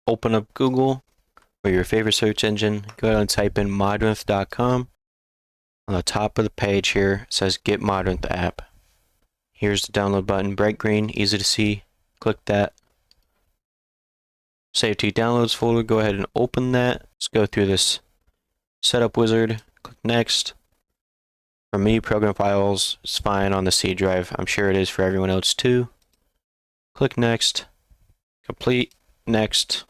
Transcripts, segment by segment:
open up Google or your favorite search engine. Go ahead and type in modrinth.com. On the top of the page here, it says Get Modrinth app. Here's the download button, bright green, easy to see. Click that. Save to downloads folder. Go ahead and open that. Let's go through this setup wizard. Click next. For me, program files is fine on the C drive. I'm sure it is for everyone else too. Click next. Complete. Next.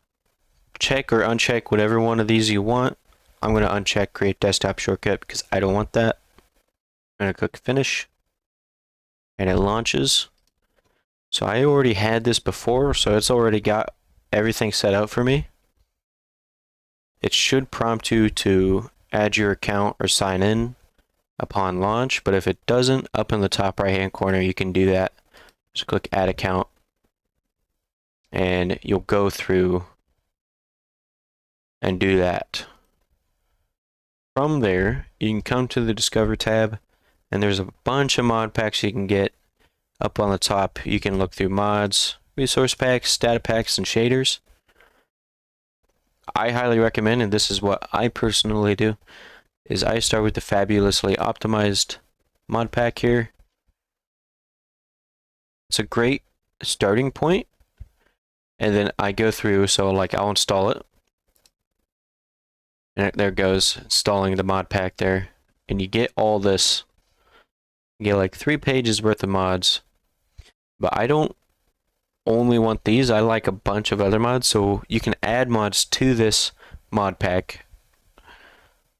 Check or uncheck whatever one of these you want. I'm going to uncheck create desktop shortcut because I don't want that. I'm going to click finish. And it launches. So I already had this before, so it's already got everything set out for me. It should prompt you to add your account or sign in upon launch, but if it doesn't, up in the top right hand corner you can do that. Just click add account and you'll go through and do that. From there you can come to the Discover tab and there's a bunch of mod packs you can get. Up on the top you can look through mods, resource packs, data packs, and shaders. I highly recommend, and this is what I personally do, is I start with the fabulously optimized mod pack here. It's a great starting point, and then I go through, so like I'll install it, and there it goes, installing the mod pack there, and you get all this. You get like 3 pages worth of mods, but I don't only want these. I like a bunch of other mods, so you can add mods to this mod pack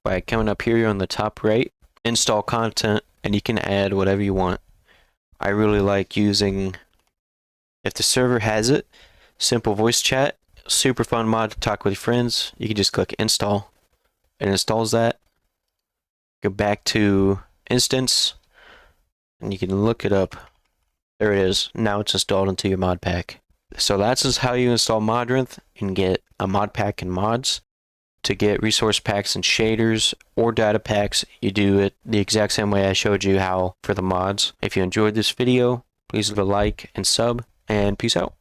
by coming up here on the top right, install content, and you can add whatever you want. I really like using, if the server has it, simple voice chat, super fun mod to talk with your friends. You can just click install. It installs that. Go back to instance, and you can look it up. There it is. Now it's installed into your mod pack. So that's just how you install Modrinth and get a mod pack and mods. To get resource packs and shaders or data packs, you do it the exact same way I showed you how for the mods. If you enjoyed this video, please leave a like and sub, and peace out.